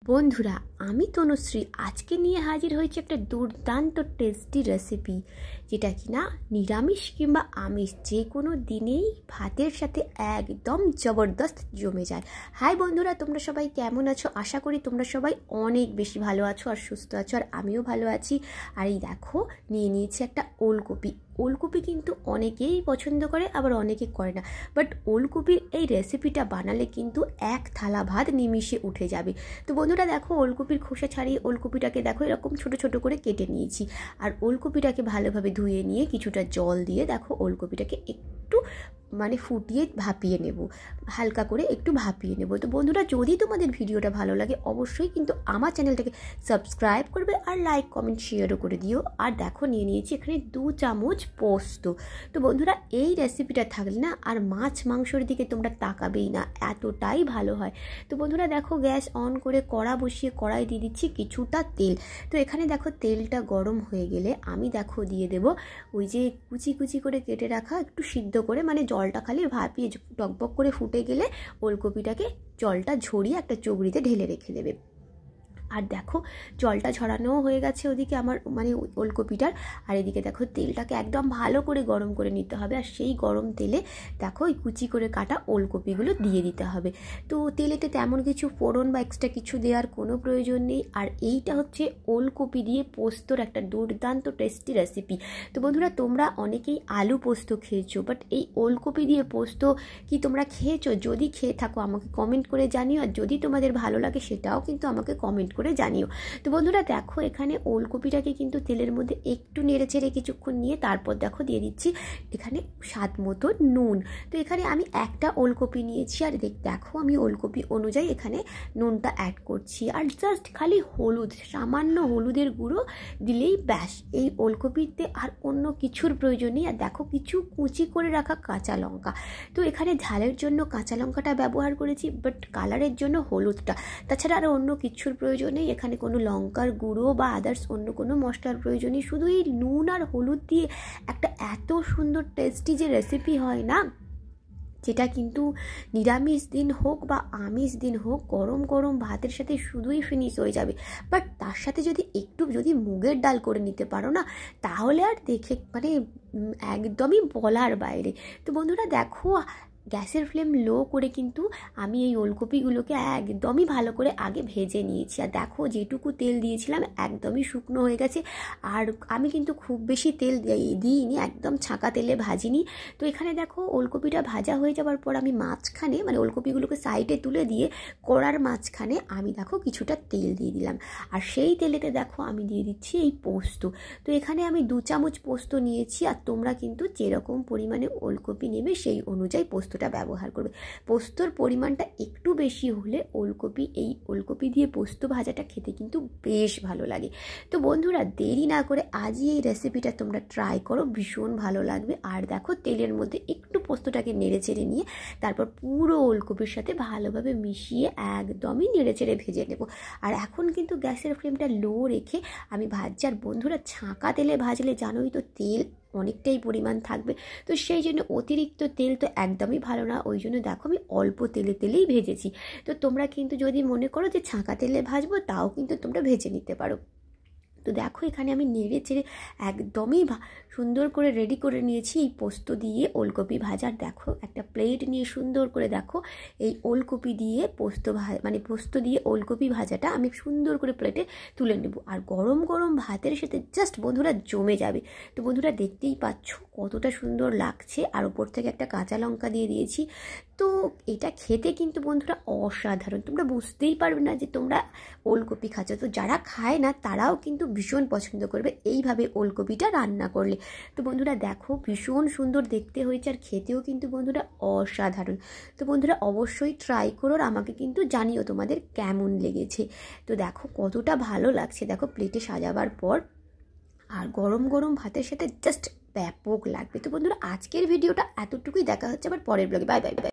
বন্ধুরা, আমি তনুশ্রী আজকে নিয়ে হাজির হয়েছি একটা দুর্দান্ত টেস্টি রেসিপি, যেটা কিনা নিরামিষ কিংবা আমিষ যে কোনো দিনেই ভাতের সাথে একদম জবরদস্ত জমে যায়। হাই বন্ধুরা, তোমরা সবাই কেমন আছো? আশা করি তোমরা সবাই অনেক বেশি ভালো আছো আর সুস্থ আছো, আর আমিও ভালো আছি। আর এই দেখো, নিয়ে নিয়েছি একটা ওলকপি। ওলকপি কিন্তু অনেকেই পছন্দ করে, আবার অনেকে করে না, বাট ওলকপির এই রেসিপিটা বানালে কিন্তু এক থালা ভাত নিমিষে উঠে যাবে। তো বন্ধুরা দেখো, ওলকপির খোসা ছাড়িয়ে ওলকপিটাকে দেখো এরকম ছোট ছোট করে কেটে নিয়েছি। আর ওলকপিটাকে ভালোভাবে ধুয়ে নিয়ে কিছুটা জল দিয়ে দেখো ওলকপিটাকে একটু ফুটিয়ে ভাপিয়ে নেব, হালকা করে একটু ভাপিয়ে নেব। তো বন্ধুরা, যদি তোমাদের ভিডিওটা ভালো লাগে অবশ্যই কিন্তু আমার চ্যানেলটাকে সাবস্ক্রাইব করবে আর লাইক কমেন্ট শেয়ারও করে দিও। আর দেখো, নিয়ে নিয়েছি এখানে 2 চামচ পোস্ত। তো বন্ধুরা, এই রেসিপিটা থাকলে না আর মাছ মাংসর দিকে তোমরা তাকাবেই না, এতটাই ভালো হয়। তো বন্ধুরা দেখো, গ্যাস অন করে কড়া বসিয়ে কড়াই দিয়ে দিচ্ছি কিছুটা তেল। তো এখানে দেখো তেলটা গরম হয়ে গেলে আমি দেখো দিয়ে দেব ওই যে কুচি কুচি করে কেটে রাখা, একটু সিদ্ধ করে জলটা খালি ভাপিয়ে টকবক করে ফুটে গেলে ওলকপিটাকে জলটা ঝরিয়ে একটা চগড়িতে ঢেলে রেখে দেবে। আর দেখো, জলটা ঝরানোও হয়ে গেছে ওদিকে আমার ওলকপিটার। আর এদিকে দেখো তেলটাকে একদম ভালো করে গরম করে নিতে হবে, আর সেই গরম তেলে দেখো ওই কুচি করে কাটা ওলকপিগুলো দিয়ে দিতে হবে। তো তেলেতে তেমন কিছু ফোড়ন বা এক্সট্রা কিছু দেওয়ার কোনো প্রয়োজন নেই। আর এইটা হচ্ছে ওলকপি দিয়ে পোস্তর একটা দুর্দান্ত টেস্টি রেসিপি। তো বন্ধুরা, তোমরা অনেকেই আলু পোস্ত খেয়েছো, বাট এই ওলকপি দিয়ে পোস্ত কি তোমরা খেয়েছো? যদি খেয়ে থাকো আমাকে কমেন্ট করে জানিও, আর যদি তোমাদের ভালো লাগে সেটাও কিন্তু আমাকে কমেন্ট করে জানিও। তো বন্ধুরা দেখো, এখানে ওলকপিটাকে কিন্তু তেলের মধ্যে একটু নেড়ে চেড়ে কিছুক্ষণ নিয়ে তারপর দেখো দিয়ে দিচ্ছি এখানে স্বাদ মতো নুন। তো এখানে আমি একটা ওলকপি নিয়েছি, আর দেখো আমি ওলকপি অনুযায়ী এখানে নুনটা অ্যাড করছি। আর জাস্ট খালি হলুদ, সামান্য হলুদের গুঁড়ো দিলেই ব্যাস, এই ওলকপিতে আর অন্য কিছুর প্রয়োজন নেই। আর দেখো, কিছু কুচি করে রাখা কাঁচা লঙ্কা। তো এখানে ঝালের জন্য কাঁচা লঙ্কাটা ব্যবহার করেছি, বাট কালারের জন্য হলুদটা। তাছাড়া আর অন্য কিছুর প্রয়োজন নেই, এখানে কোনো লঙ্কার গুঁড়ো বা আদার্স অন্য কোনো মশলার প্রয়োজন নেই। শুধু এই নুন আর হলুদ দিয়ে একটা এত সুন্দর টেস্টি যে রেসিপি হয় না, যেটা কিন্তু নিরামিষ দিন হোক বা আমিষ দিন হোক গরম গরম ভাতের সাথে শুধুই ফিনিশ হয়ে যাবে। বাট তার সাথে যদি মুগের ডাল করে নিতে পারো না, তাহলে আর দেখে একদমই বলার বাইরে। তো বন্ধুরা দেখো, গ্যাসের ফ্লেম লো করে কিন্তু আমি এই ওলকপিগুলোকে একদমই ভালো করে আগে ভেজে নিয়েছি। আর দেখো, যেটুকু তেল দিয়েছিলাম একদমই শুকনো হয়ে গেছে। আর আমি কিন্তু খুব বেশি তেল দিইনি, একদম ছাঁকা তেলে ভাজিনি। তো এখানে দেখো, ওলকপিটা ভাজা হয়ে যাওয়ার পর আমি মাঝখানে ওলকপিগুলোকে সাইডে তুলে দিয়ে কড়ার মাঝখানে আমি দেখো কিছুটা তেল দিয়ে দিলাম। আর সেই তেলেতে দেখো আমি দিয়ে দিচ্ছি এই পোস্ত। তো এখানে আমি 2 চামচ পোস্ত নিয়েছি, আর তোমরা কিন্তু যেরকম পরিমাণে ওলকপি নেবে সেই অনুযায়ী পোস্তটা ব্যবহার করবে। পোস্তর পরিমাণটা একটু বেশি হলে এই ওলকপি দিয়ে পোস্ত ভাজাটা খেতে কিন্তু বেশ ভালো লাগে। তো বন্ধুরা, দেরি না করে আজই এই রেসিপিটা তোমরা ট্রাই করো, ভীষণ ভালো লাগবে। আর দেখো, তেলের মধ্যে একটু পোস্তটাকে নেড়ে চেড়ে নিয়ে তারপর পুরো ওলকপির সাথে ভালোভাবে মিশিয়ে একদমই নেড়ে চেড়ে ভেজে নেব। আর এখন কিন্তু গ্যাসের ফ্লেমটা লো রেখে আমি ভাজছি। আর বন্ধুরা, ছাঁকা তেলে ভাজলে জানোই তো তেল অনেকটাই পরিমাণ থাকবে, তো সেই জন্য অতিরিক্ত তেল তো একদমই ভালো না। ওই জন্য দেখো আমি অল্প তেলেই ভেজেছি। তো তোমরা কিন্তু যদি মনে করো যে ছাঁকা তেলে ভাজবো, তাও কিন্তু তোমরা ভেজে নিতে পারো। তো দেখো, এখানে আমি নেড়ে চেড়ে একদমই সুন্দর করে রেডি করে নিয়েছি এই পোস্ত দিয়ে ওলকপি ভাজার। দেখো, একটা প্লেট নিয়ে সুন্দর করে দেখো এই ওলকপি দিয়ে পোস্ত দিয়ে ওলকপি ভাজাটা আমি সুন্দর করে প্লেটে তুলে নেব। আর গরম গরম ভাতের সাথে জাস্ট বন্ধুরা জমে যাবে। তো বন্ধুরা, দেখতেই পাচ্ছ কতটা সুন্দর লাগছে। আর ওপর থেকে একটা কাঁচা লঙ্কা দিয়ে দিয়েছি। তো এটা খেতে কিন্তু বন্ধুরা অসাধারণ, তোমরা বুঝতেই পারবে না যে তোমরা ওলকপি খাচ্ছ। তো যারা খায় না তারাও কিন্তু ভীষণ পছন্দ করবে এইভাবে ওলকপিটা রান্না করলে। তো বন্ধুরা দেখো, ভীষণ সুন্দর দেখতে হয়েছে, আর খেতেও কিন্তু বন্ধুরা অসাধারণ। তো বন্ধুরা, অবশ্যই ট্রাই করো, আমাকে কিন্তু জানিও তোমাদের কেমন লেগেছে। তো দেখো কতটা ভালো লাগছে, দেখো প্লেটে সাজাবার পর আর গরম গরম ভাতের সাথে জাস্ট ব্যাপক লাগবে। তো বন্ধুরা, আজকের ভিডিওটা এতটুকুই, দেখা হচ্ছে আবার পরের ব্লগে। Bye bye bye.